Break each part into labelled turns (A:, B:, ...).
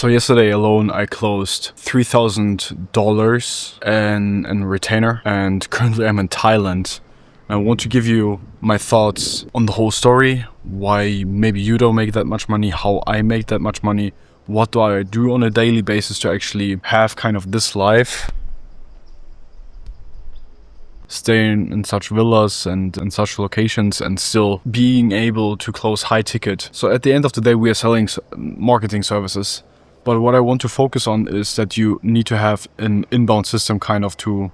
A: So yesterday alone, I closed $3,000 in retainer, and currently I'm in Thailand. I want to give you my thoughts on the whole story, why maybe you don't make that much money, how I make that much money, what do I do on a daily basis to actually have kind of this life. Staying in such villas and in such locations and still being able to close high ticket. So at the end of the day, we are selling marketing services. But what I want to focus on is that you need to have an inbound system kind of to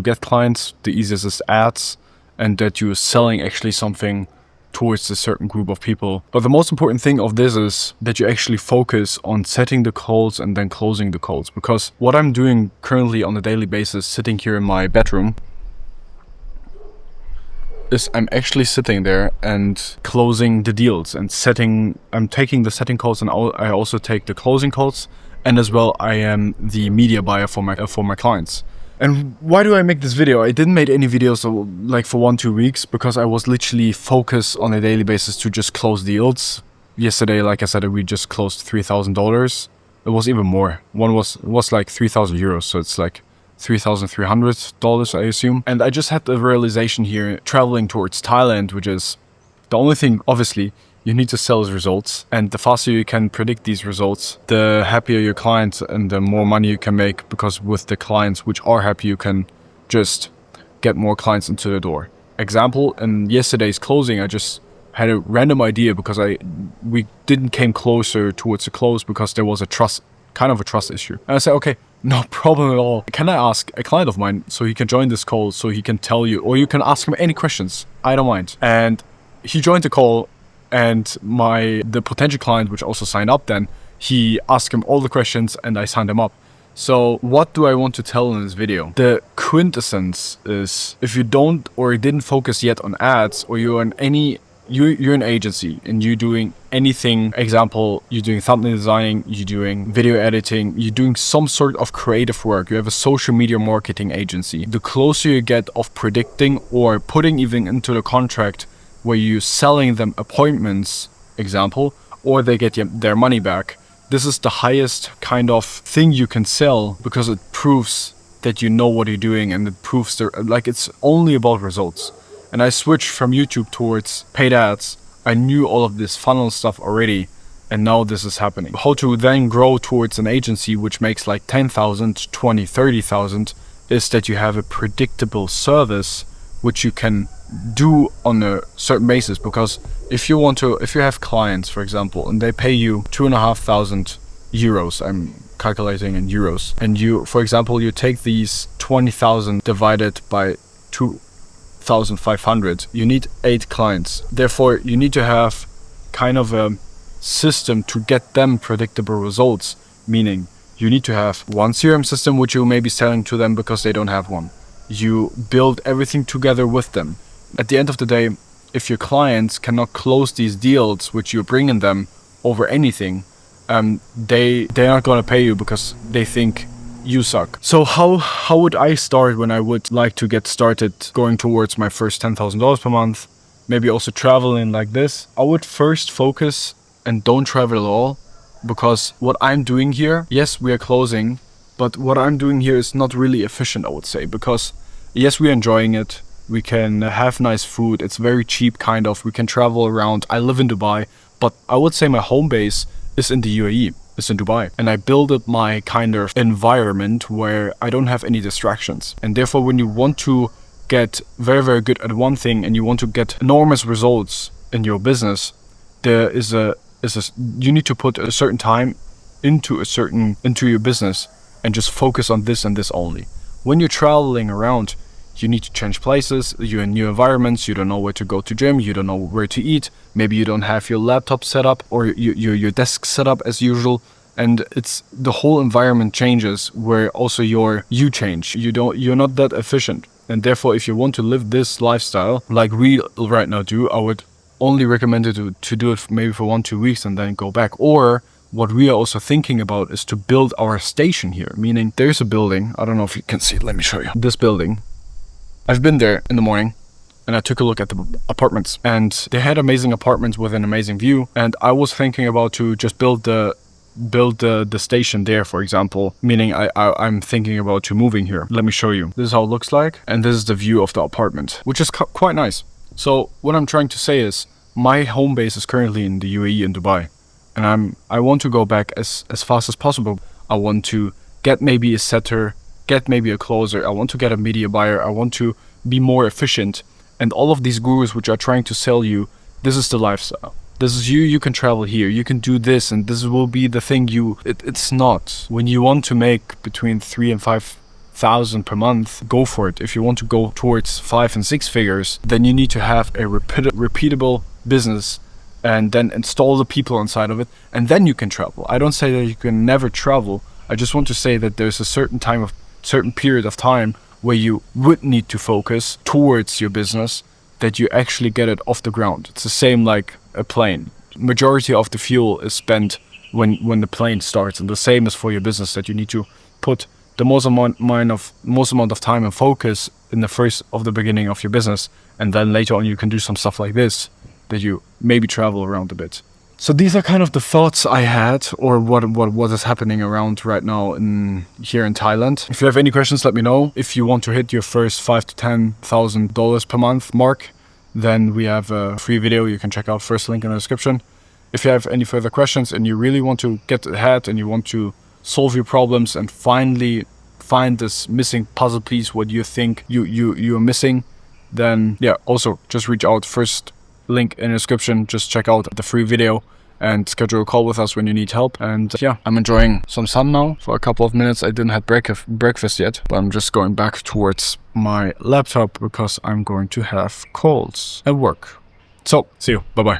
A: get clients. The easiest is ads, and that you're selling actually something towards a certain group of people. But the most important thing of this is that you actually focus on setting the calls and then closing the calls. Because what I'm doing currently on a daily basis, sitting here in my bedroom, is I'm actually sitting there and closing the deals and I'm taking the setting calls, and I also take the closing calls, and as well I am the media buyer for my clients. And why do I make this video? I didn't make any videos like for 1-2 weeks because I was literally focused on a daily basis to just close deals. Yesterday, like I said, we just closed $3,000. It was even more. One was like 3,000 euros, so it's like $3,300, I assume. And I just had the realization here, traveling towards Thailand, which is the only thing, obviously, you need to sell is results. And the faster you can predict these results, the happier your clients and the more money you can make, because with the clients which are happy, you can just get more clients into the door. Example, in yesterday's closing, I just had a random idea because we didn't came closer towards the close because there was a trust issue. And I said, okay, no problem at all. Can I ask a client of mine so he can join this call, so he can tell you, or you can ask him any questions. I don't mind. And he joined the call, and the potential client, which also signed up then, he asked him all the questions and I signed him up. So what do I want to tell in this video? The quintessence is, if you don't or didn't focus yet on ads, or you're an agency and you're doing anything, example, you're doing thumbnail designing, you're doing video editing, you're doing some sort of creative work, you have a social media marketing agency, the closer you get of predicting or putting even into the contract where you're selling them appointments, example, or they get their money back, this is the highest kind of thing you can sell, because it proves that you know what you're doing, and it proves it's only about results. And I switched from YouTube towards paid ads. I knew all of this funnel stuff already, and now this is happening. How to then grow towards an agency which makes like 10,000, 20, 30,000 is that you have a predictable service which you can do on a certain basis. Because if you have clients, for example, and they pay you 2,500 euros, I'm calculating in euros, and for example, you take these 20,000 divided by 2,500, you need 8 clients. Therefore, you need to have kind of a system to get them predictable results, meaning you need to have one CRM system which you may be selling to them because they don't have one. You build everything together with them. At the end of the day, if your clients cannot close these deals which you're bringing them over anything, they're not going to pay you because they think you suck. So how would I start when I would like to get started going towards my first $10,000 per month, maybe also traveling like this? I would first focus and don't travel at all, because what I'm doing here, yes, we are closing, but what I'm doing here is not really efficient, I would say, because yes, we're enjoying it. We can have nice food. It's very cheap, kind of. We can travel around. I live in Dubai, but I would say my home base is in the UAE. It's in Dubai. And I build up my kind of environment where I don't have any distractions. And therefore, when you want to get very, very good at one thing and you want to get enormous results in your business, you need to put a certain time into your business and just focus on this and this only. When you're traveling around, you need to change places, you're in new environments, you don't know where to go to gym, you don't know where to eat, maybe you don't have your laptop set up or your desk set up as usual, and it's the whole environment changes, where also you change. You're not that efficient, and therefore if you want to live this lifestyle like we right now do, I would only recommend it to do it maybe for 1-2 weeks and then go back. Or what we are also thinking about is to build our station here, meaning there's a building, I don't know if you can see it, let me show you. This building, I've been there in the morning and I took a look at the apartments, and they had amazing apartments with an amazing view, and I was thinking about to just build the build the station there, for example, meaning I'm thinking about to moving here. Let me show you. This is how it looks like, and this is the view of the apartment, which is quite nice. So what I'm trying to say is, my home base is currently in the UAE in Dubai, and I want to go back as fast as possible. I want to get maybe a setter, get maybe a closer. I want to get a media buyer. I want to be more efficient. And all of these gurus which are trying to sell you, this is the lifestyle. This is you can travel here, you can do this, and this will be the thing it's not. When you want to make between 3,000 and 5,000 per month, go for it. If you want to go towards 5 and 6 figures, then you need to have a repeatable business and then install the people inside of it, and then you can travel. I don't say that you can never travel. I just want to say that there's a certain period of time where you would need to focus towards your business, that you actually get it off the ground. It's the same like a plane. Majority of the fuel is spent when the plane starts, and the same is for your business, that you need to put the most amount of time and focus in the beginning of your business, and then later on you can do some stuff like this, that you maybe travel around a bit. So these are kind of the thoughts I had, or what is happening around right now here in Thailand. If you have any questions, let me know. If you want to hit your first $5,000 to $10,000 per month mark, then we have a free video you can check out. First link in the description. If you have any further questions and you really want to get ahead and you want to solve your problems and finally find this missing puzzle piece, what you think you're missing, then yeah, also just reach out. First link in the description. Just check out the free video and schedule a call with us when you need help. And yeah, I'm enjoying some sun now for a couple of minutes. I didn't have breakfast yet, but I'm just going back towards my laptop because I'm going to have calls at work. So see you. Bye bye.